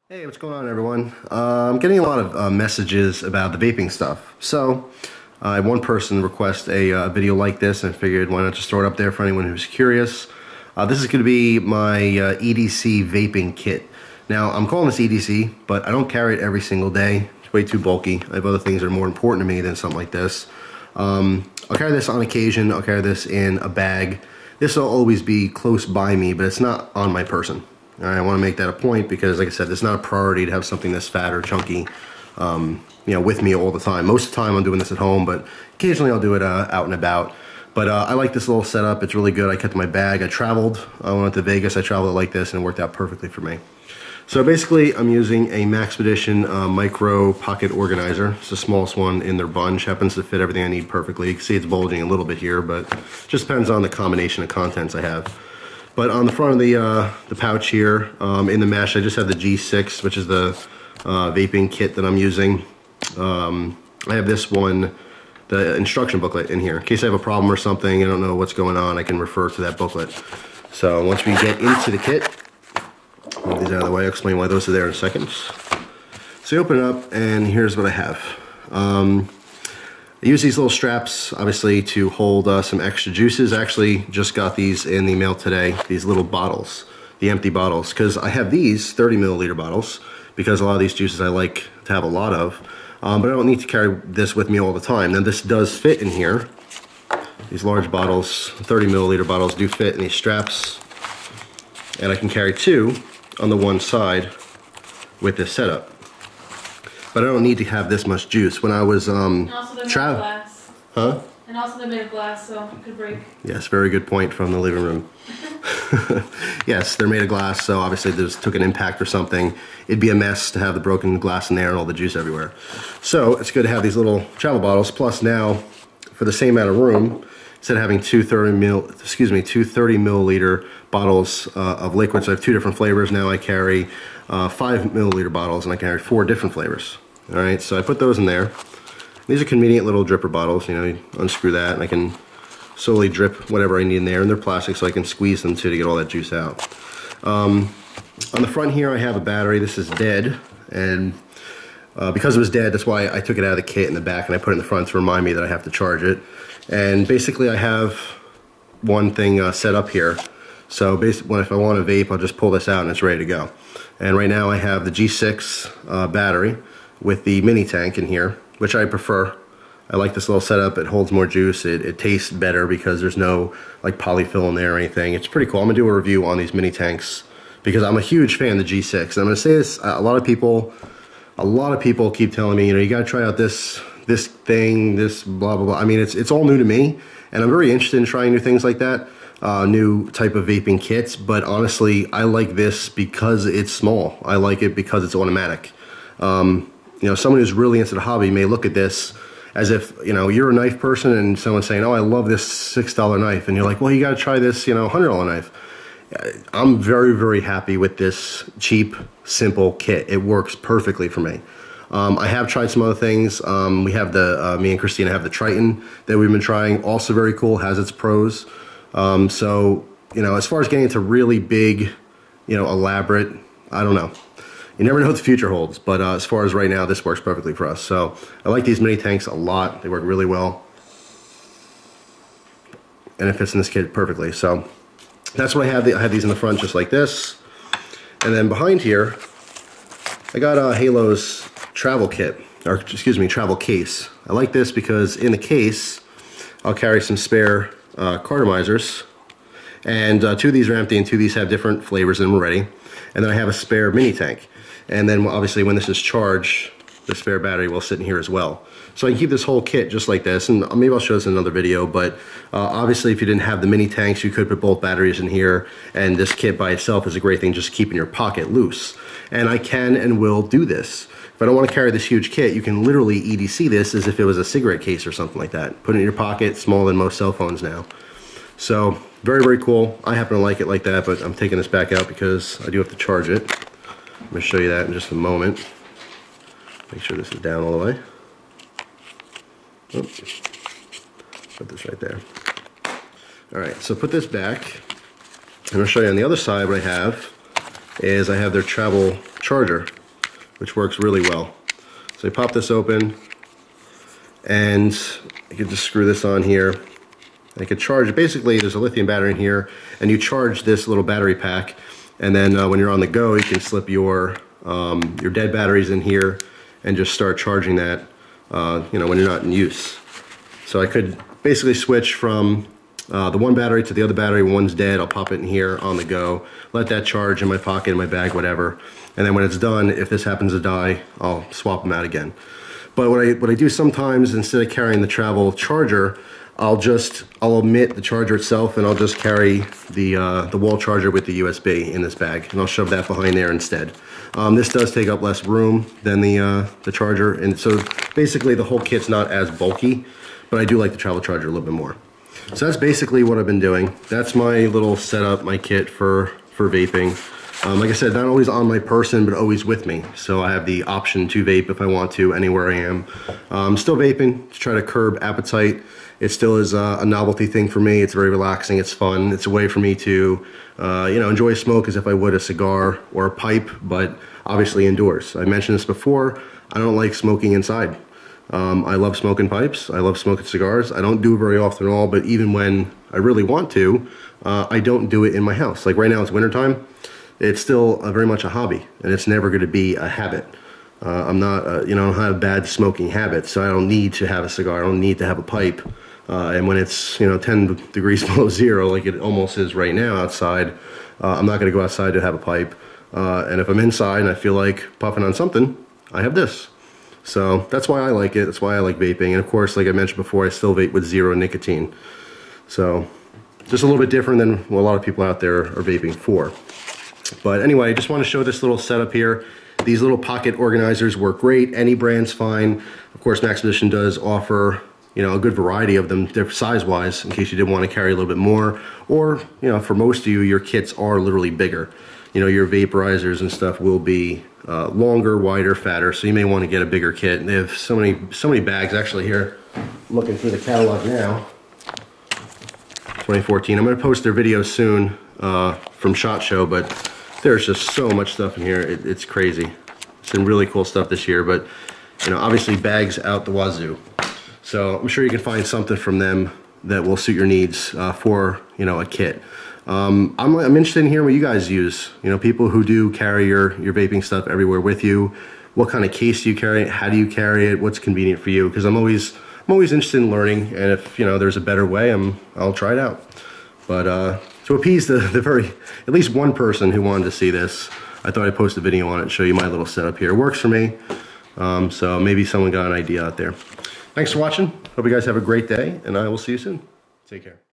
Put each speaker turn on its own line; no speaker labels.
Hey, what's going on, everyone? I'm getting a lot of messages about the vaping stuff. So, I had one person request a video like this, and I figured why not just throw it up there for anyone who's curious. This is going to be my EDC vaping kit. Now, I'm calling this EDC, but I don't carry it every single day. It's way too bulky. I have other things that are more important to me than something like this. I'll carry this on occasion. I'll carry this in a bag. This will always be close by me, but it's not on my person. All right, I want to make that a point because, like I said, it's not a priority to have something this fat or chunky, with me all the time. Most of the time I'm doing this at home, but occasionally I'll do it out and about. But I like this little setup. It's really good. I kept my bag. I traveled. I went to Vegas. I traveled like this, and it worked out perfectly for me. So basically, I'm using a Maxpedition micro pocket organizer. It's the smallest one in their bunch. Happens to fit everything I need perfectly. You can see it's bulging a little bit here, but just depends on the combination of contents I have. But on the front of the pouch here, in the mesh, I just have the G6, which is the vaping kit that I'm using. I have this one, the instruction booklet in here. In case I have a problem or something, I don't know what's going on, I can refer to that booklet. So once we get into the kit, move these out of the way, I'll explain why those are there in a second. So you open it up, and here's what I have. I use these little straps, obviously, to hold some extra juices. I actually just got these in the mail today, these little bottles, the empty bottles, because I have these 30 milliliter bottles, because a lot of these juices I like to have a lot of, but I don't need to carry this with me all the time. Now, this does fit in here. These large bottles, 30 milliliter bottles, do fit in these straps, and I can carry two on the one side with this setup. But I don't need to have this much juice. When I was traveling, huh?
And also they're made of glass, so it could break.
Yes, very good point from the living room. Yes, they're made of glass, so obviously if this took an impact or something, it'd be a mess to have the broken glass in there and all the juice everywhere. So it's good to have these little travel bottles. Plus now, for the same amount of room, instead of having two 30 milliliter bottles of liquid, so I have two different flavors. Now I carry 5 milliliter bottles, and I carry 4 different flavors. All right, so I put those in there. These are convenient little dripper bottles. You unscrew that, and I can slowly drip whatever I need in there. And they're plastic, so I can squeeze them too to get all that juice out. On the front here, I have a battery. This is dead, and because it was dead, that's why I took it out of the kit in the back, and I put it in the front to remind me that I have to charge it. And basically, I have one thing set up here. So basically, if I want to vape, I'll just pull this out, and it's ready to go. And right now, I have the G6 battery with the mini tank in here, which I prefer. I like this little setup. It holds more juice. It tastes better because there's no like polyfill in there or anything. It's pretty cool. I'm gonna do a review on these mini tanks because I'm a huge fan of the G6. And I'm gonna say this, a lot of people keep telling me, you gotta try out this thing, this blah, blah, blah. I mean, it's all new to me, and I'm very interested in trying new things like that, new type of vaping kits, but honestly, I like this because it's small. I like it because it's automatic. Someone who's really into the hobby may look at this as if, you're a knife person and someone's saying, oh, I love this $6 knife. And you're like, well, you got to try this, $100 knife. I'm very, very happy with this cheap, simple kit. It works perfectly for me. I have tried some other things. We have me and Christina have the Triton that we've been trying. Also very cool, has its pros. So, as far as getting into really big, elaborate, I don't know. You never know what the future holds, but as far as right now, this works perfectly for us. So I like these mini tanks a lot. They work really well. And it fits in this kit perfectly. So that's what I have. I have these in the front just like this. And then behind here, I got Halo's travel kit, or excuse me, travel case. I like this because in the case, I'll carry some spare cartomizers. And 2 of these are empty and 2 of these have different flavors in them already. And then I have a spare mini tank. And then obviously when this is charged, the spare battery will sit in here as well. So I can keep this whole kit just like this, and maybe I'll show this in another video, but obviously if you didn't have the mini tanks, you could put both batteries in here, and this kit by itself is a great thing just to keep in your pocket loose. And I can and will do this. If I don't want to carry this huge kit, you can literally EDC this as if it was a cigarette case or something like that. Put it in your pocket, smaller than most cell phones now. So very, very cool. I happen to like it like that, but I'm taking this back out because I do have to charge it. I'm going to show you that in just a moment. Make sure this is down all the way. Oops. Put this right there. Alright, so put this back. And I'll show you on the other side what I have is I have their travel charger. which works really well. So you pop this open, and you can just screw this on here. I could charge it. Basically, there's a lithium battery in here, and you charge this little battery pack, and then when you're on the go, you can slip your dead batteries in here and just start charging that, you know, when you're not in use. So I could basically switch from the one battery to the other battery. When one's dead, I'll pop it in here on the go, let that charge in my pocket, in my bag, whatever. And then when it's done, if this happens to die, I'll swap them out again. But what I do sometimes, instead of carrying the travel charger, I'll omit the charger itself, and I'll just carry the wall charger with the USB in this bag, and I'll shove that behind there instead. This does take up less room than the charger, and so basically the whole kit's not as bulky, but I do like the travel charger a little bit more. So that's basically what I've been doing. That's my little setup, my kit for vaping. Like I said, not always on my person, but always with me. So I have the option to vape if I want to, anywhere I am. I'm still vaping to try to curb appetite. It still is a novelty thing for me. It's very relaxing, it's fun. It's a way for me to, you know, enjoy smoke as if I would a cigar or a pipe, but obviously indoors. I mentioned this before, I don't like smoking inside. I love smoking pipes, I love smoking cigars. I don't do it very often at all, but even when I really want to, I don't do it in my house. Like right now it's wintertime. It's still very much a hobby, and it's never going to be a habit. I'm not, you know, I don't have bad smoking habits, so I don't need to have a cigar. I don't need to have a pipe. And when it's, you know, 10 degrees below zero, like it almost is right now outside, I'm not going to go outside to have a pipe. And if I'm inside and I feel like puffing on something, I have this. So that's why I like it. That's why I like vaping. And of course, like I mentioned before, I still vape with 0 nicotine. So just a little bit different than what a lot of people out there are vaping for. But anyway, I just want to show this little setup here. These little pocket organizers work great. Any brand's fine. Of course, Max Position does offer, you know, a good variety of them, size-wise, in case you did want to carry a little bit more. Or, you know, for most of you, your kits are literally bigger. You know, your vaporizers and stuff will be longer, wider, fatter, so you may want to get a bigger kit. And they have so many bags. Actually, here, looking through the catalog now, 2014. I'm going to post their video soon from SHOT Show, but there's just so much stuff in here. It's crazy. Some really cool stuff this year, but you know, obviously bags out the wazoo. So I'm sure you can find something from them that will suit your needs for, you know, a kit. I'm interested in hearing what you guys use. You know, people who do carry your vaping stuff everywhere with you. What kind of case do you carry? How do you carry it? What's convenient for you? Because I'm always interested in learning, and if, you know, there's a better way, I'll try it out. But to appease at least one person who wanted to see this, I thought I'd post a video on it and show you my little setup here. It works for me, so maybe someone got an idea out there. Thanks for watching. Hope you guys have a great day, and I will see you soon. Take care.